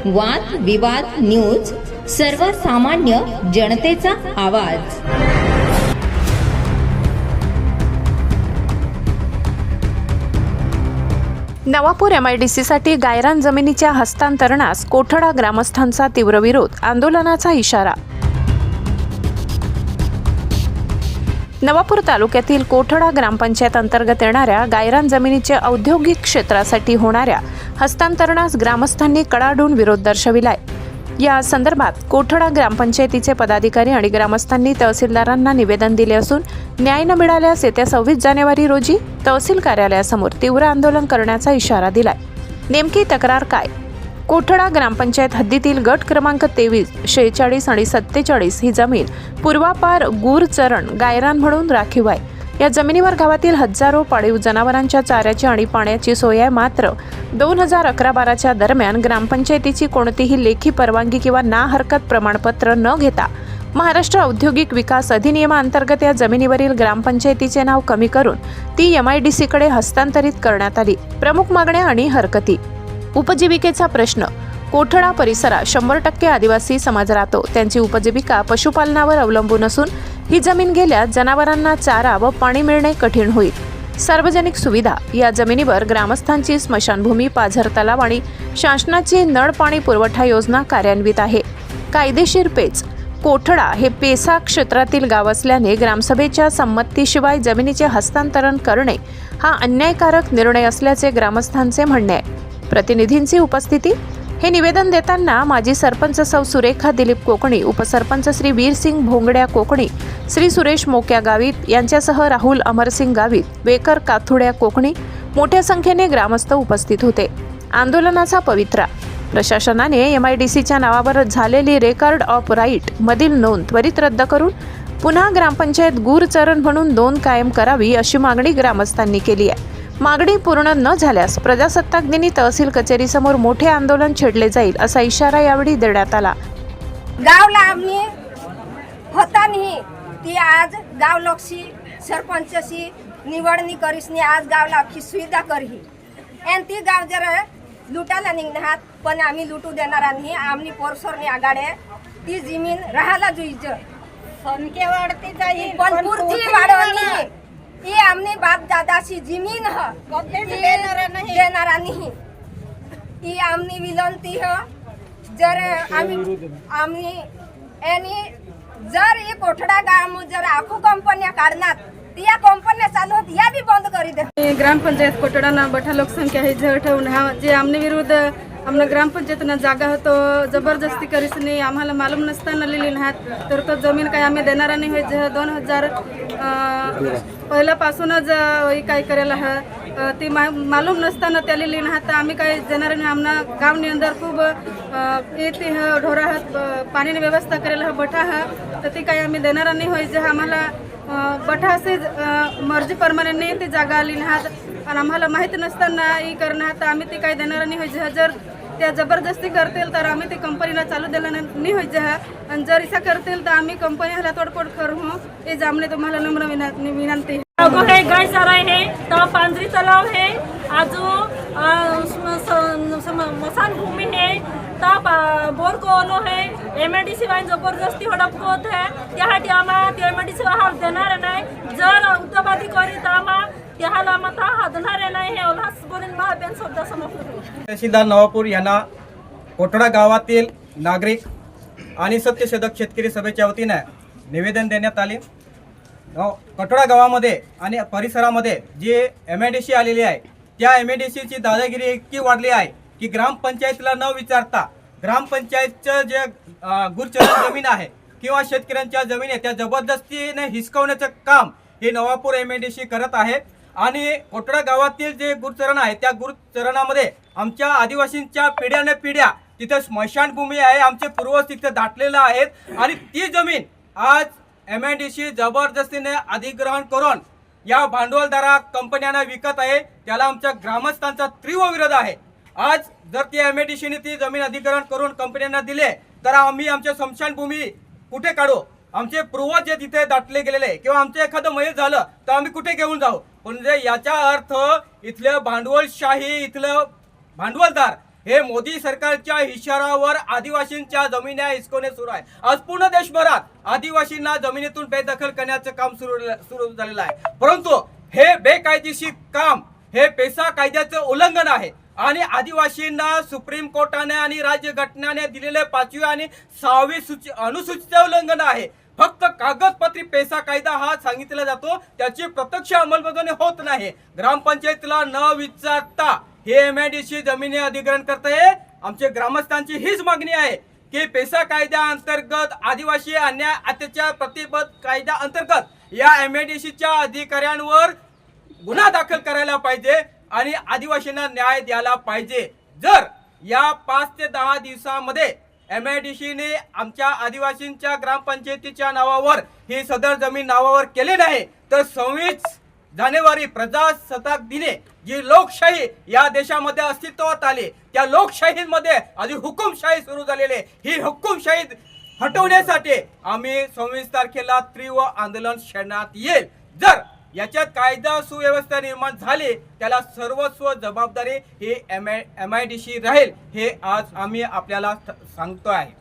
वाद विवाद न्यूज, सर्वसामान्य जनतेचा आवाज। नवापूर MIDCसाठी गायरान जमिनीच्या हस्तांतरणास कोठडा ग्रामस्थांचा तीव्र विरोध, आंदोलनाचा इशारा। नवापूर तालुक्यातील कोठडा ग्रामपंचायत अंतर्गत येणाऱ्या गायरान जमिनीच्या औद्योगिक क्षेत्रासाठी होणाऱ्या हस्तांतरणास ग्रामस्थांनी कडाडून विरोध दर्शविलाय। या संदर्भात कोठडा ग्रामपंचायतीचे पदाधिकारी आणि ग्रामस्थांनी तहसीलदारांना निवेदन दिले असून न्याय न मिळाल्यास येत्या 26 जानेवारी रोजी तहसील कार्यालयासमोर तीव्र आंदोलन करण्याचा इशारा दिलाय। नेमकी तक्रार काय? कोठडा ग्रामपंचायत हद्दीतील गट क्रमांक 23, 46 आणि 47 ही जमीन पूर्वापार गूर चरण गायरान म्हणून राखीव आहे। या जमिनीवर गावातील हजारो पाळीव जनावरांच्या चाऱ्याची आणि पाण्याची सोय आहे। मात्र 2011-12च्या दरम्यान ग्रामपंचायतीची कोणतीही लेखी परवानगी किंवा ना हरकत प्रमाणपत्र न घेता महाराष्ट्र औद्योगिक विकास अधिनियमाअंतर्गत या जमिनीवरील ग्रामपंचायतीचे नाव कमी करून ती MIDCकडे हस्तांतरित करण्यात आली। प्रमुख मागण्या आणि हरकती। उपजीविकेचा प्रश्न। कोठडा परिसरात 100% आदिवासी समाज राहतो। त्यांची उपजीविका पशुपालनावर अवलंबून असून ही जमीन गेल्यास जनावरांना चारा व पाणी मिळणे कठीण होईल। सार्वजनिक सुविधा। या जमिनीवर ग्रामस्थांची स्मशानभूमी, पाझर तलाव आणि शासनाची नळ पाणी पुरवठा योजना कार्यान्वित आहे। कायदेशीर पेच। कोठडा हे पेसा क्षेत्रातील गाव असल्याने ग्रामसभेच्या संमतीशिवाय जमिनीचे हस्तांतरण करणे हा अन्यायकारक निर्णय असल्याचे ग्रामस्थांचे म्हणणे आहे। प्रतिनिधींची उपस्थिती। हे निवेदन देताना माजी सरपंच सौ सुरेखा दिलीप कोकणी, उपसरपंच श्री वीरसिंग भोंगड्या कोकणी, श्री सुरेश मोक्या गावित यांच्यासह राहुल अमरसिंग गावित, वेकर काथुड्या कोकणी मोठ्या संख्येने ग्रामस्थ उपस्थित होते। आंदोलनाचा पवित्रा। प्रशासनाने MIDCच्या नावावर झालेली रेकॉर्ड ऑफ राईट मधील नोंद त्वरित रद्द करून पुन्हा ग्रामपंचायत गूर चरण म्हणून नोंद कायम करावी अशी मागणी ग्रामस्थांनी केली आहे। मागणी पूर्ण न झाल्यास प्रजासत्ताक दिनी तहसील कचेरीसमोर मोठे आंदोलन छेडले जाईल असा इशारा यावेळी देण्यात आला। गावला आम्ही होता नाही ती आज गाव लोकशी सरपंचशी निवडणी करीसनी आज गावला अख्खी सुविधा करही आणि ती गाव जरा लुटायला निघणार पण आम्ही लुटू देणार नाही। आम्ही पोरसोरनी आगाडे ती जमीन राहायला जुईज संख्या वाढती जाईल पण पुरती वाढवणी ही आमने बाप दादाची जमीन देणार नाही। ही आमनी विनंती ह जर आम्ही आणि जर हे कोठडा गाव जर आखू कंपन्या काढणार या कंपन्या चालू होत या बी बंद करी दे। ग्रामपंचायत कोठडाना बठा लोकसंख्या हे जर ठेवून हा जे आमने विरुद्ध आम्हाला ग्रामपंचायतना जागा होतो जबरदस्ती करीस नाही आम्हाला मालूम नसताना लिहिली नाहीत तर तो जमीन काही आम्ही देणार नाही। 2000 पहिल्यापासूनच काय करायला हा ती मालूम नसताना त्या लिहिली नाहीत आम्ही काही देणार नाही। आमना गावनी अंदर खूप येते ह ढोरा पाण्याची व्यवस्था करायला बठा हा तर ती काही आम्ही देणार नाही होय। जे आम्हाला बठा से मर्जी परमाने ती जागा आली नाहीत आणि आम्हाला माहिती नसताना ही करणार तर आम्ही ती काही देणार नाही होय। जर त्या जबरदस्ती करतील तर आम्ही ती कंपनीला चालू दिला नाही होय। आणि जर इसा करतील तर आम्ही कंपनी हाला तोडफोड करू हे जामने तुम्हाला नम्र विनंती है। गाय चराई है तो पांजरी तालाव है आजू मसान भूमि है तब बोर को ओलो है MIDC वाइन जबरदस्ती हडप होत है त्यासाठी आम्हाला ते MIDC हा देणार नाही। जर उद्योगवादी करी तर आम्हाला त्याला मता हादणार नाही हे उल्हास बोलीन महाबेन शब्द समोर। तहसीलदार नवापूर यांना कोठडा गावातील नागरिक आणि सत्यशोधक शेतकरी सभेच्या वतीने निवेदन देण्यात आले। कोठडा गावामध्ये आणि परिसरामध्ये जे MIDC आलेली आहे त्या MIDCची दादागिरी इतकी वाढली आहे की ग्रामपंचायतीला न विचारता ग्रामपंचायतचं जे गुरचरण जमीन आहे किंवा शेतकऱ्यांच्या जमीन आहे त्या जबरदस्तीने हिसकवण्याचं काम हे नवापूर MIDC करत आहे। आणि कोठडा गावातील जे गुरचरण आहे त्या गुरचरणामध्ये आमच्या आदिवासींच्या पिढ्याने पिढ्या तिथे स्मशानभूमी आहे, आमचे पूर्वज तिथे दाटलेले आहेत आणि ती जमीन आज MIDC जबरदस्तीने अधिग्रहण करून या भांडवलदारा कंपन्यांना विकत आहे। त्याला आमच्या ग्रामस्थांचा तीव्र विरोध आहे। आज जर ती MIDCने ती जमीन अधिग्रहण करून कंपन्यांना दिले तर आम्ही आमच्या स्मशानभूमी कुठे काढू? आमचे पूर्वज जे तिथे दाटले गेलेले किंवा आमचे एखादं मयत झालं तर आम्ही कुठे घेऊन जाऊ? म्हणजे याचा अर्थ इथले भांडवलशाही इथलं भांडवलदार हे मोदी सरकारच्या इशारावर आदिवासींच्या जमिनी हिसकवणे सुरू आहे। आज पूर्ण देशभरात आदिवासींना जमिनीतून बेदखल करण्याचं काम सुरू झालेलं आहे, परंतु हे बेकायदेशीर काम हे पेसा कायद्याचं उल्लंघन आहे आणि आदिवासींना सुप्रीम कोर्टाने आणि राज्यघटनेने दिलेले 5वी आणि 6वी अनुसूचीचे उल्लंघन आहे। फक्त कागदपत्री पेसा कायदा हा सांगितला जातो, त्याची प्रत्यक्ष अंमलबजावणी होत नाही। ग्रामपंचायतीला न विचारता हे MIDC जमिनी अधिग्रहण करते। आमच्या ग्रामस्थांची हीच मागणी आहे की पेसा कायद्या अंतर्गत आदिवासी अन्याय अत्याचार प्रतिबंध कायदा अंतर्गत या MIDCच्या अधिकाऱ्यांवर गुन्हा दाखल करायला पाहिजे आणि आदिवासींना न्याय द्यायला पाहिजे। जर या 5 ते 10 दिवसामध्ये MIDCने आमच्या आदिवासींच्या ग्रामपंचायतीच्या नावावर ही सदर जमीन नावावर केले नाही तर 26 जानेवारी प्रजासत्ताक दिनी जी लोकशाही या देशामध्ये अस्तित्वात आली, त्या लोकशाहीमध्ये आधी हुकुमशाही सुरू झालेली, ही हुकुमशाही हटवण्यासाठी आम्ही 26 तारखेला तीव्र आंदोलन छेडण्यात येईल। जर याच्यात कायदा सुव्यवस्था निर्माण झाली त्याला सर्वस्व जबाबदारी ही MIDC राहील, हे आज आम्ही आपल्याला सांगतो आहे।